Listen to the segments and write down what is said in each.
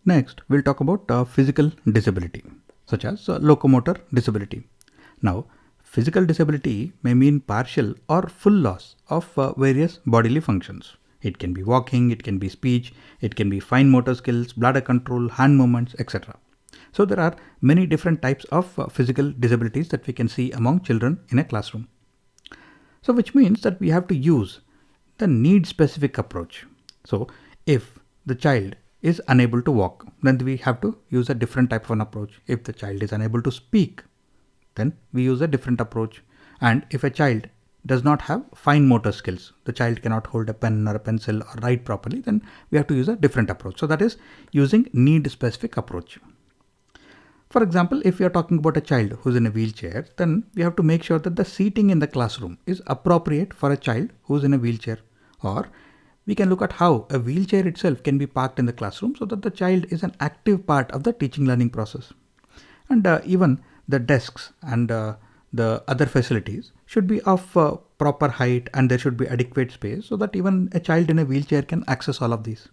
Next, we'll talk about physical disability, such as locomotor disability. Now, physical disability may mean partial or full loss of various bodily functions. It can be walking, it can be speech, it can be fine motor skills, bladder control, hand movements, etc. So there are many different types of physical disabilities that we can see among children in a classroom. So which means that we have to use the need specific approach. So if the child is unable to walk, then we have to use a different type of an approach. If the child is unable to speak, then we use a different approach. And if a child does not have fine motor skills, the child cannot hold a pen or a pencil or write properly, then we have to use a different approach. So that is using need specific approach. For example, if we are talking about a child who's in a wheelchair, then we have to make sure that the seating in the classroom is appropriate for a child who's in a wheelchair. Or we can look at how a wheelchair itself can be parked in the classroom so that the child is an active part of the teaching learning process. And even the desks and the other facilities should be of proper height, and there should be adequate space so that even a child in a wheelchair can access all of these.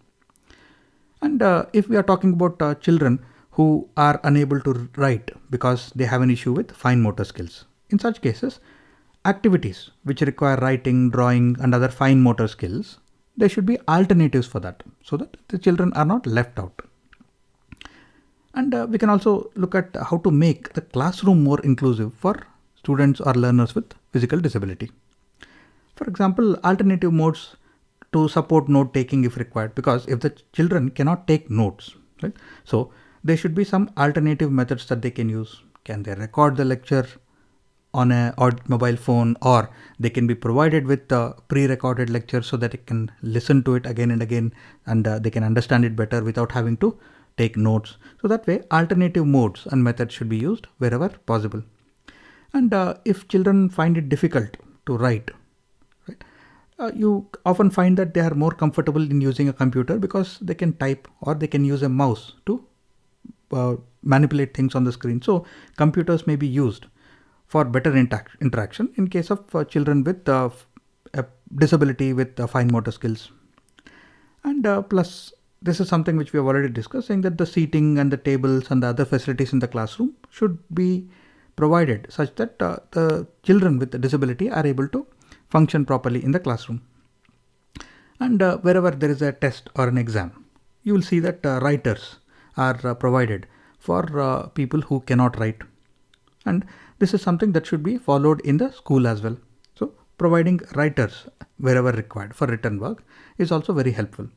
And if we are talking about children who are unable to write because they have an issue with fine motor skills, in such cases, activities which require writing, drawing and other fine motor skills, there should be alternatives for that so that the children are not left out. And we can also look at how to make the classroom more inclusive for students or learners with physical disability. For example, alternative modes to support note taking if required, because if the children cannot take notes, right? So there should be some alternative methods that they can use. Can they record the lecture on a mobile phone, or they can be provided with pre-recorded lectures so that they can listen to it again and again, and they can understand it better without having to take notes. So that way alternative modes and methods should be used wherever possible. And if children find it difficult to write, right, you often find that they are more comfortable in using a computer because they can type, or they can use a mouse to manipulate things on the screen. So computers may be used for better interaction in case of children with a disability with fine motor skills. And plus, this is something which we have already discussed, saying that the seating and the tables and the other facilities in the classroom should be provided such that the children with the disability are able to function properly in the classroom. And wherever there is a test or an exam, you will see that writers are provided for people who cannot write. And this is something that should be followed in the school as well. So providing writers wherever required for written work is also very helpful.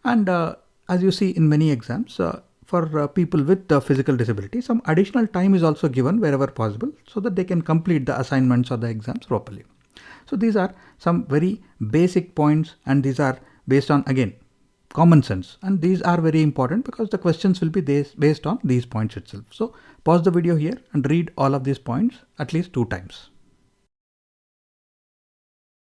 And as you see in many exams, for people with physical disability, some additional time is also given wherever possible so that they can complete the assignments or the exams properly. So these are some very basic points, and these are based on, again, common sense, and these are very important because the questions will be based on these points itself. So pause the video here and read all of these points at least 2 times.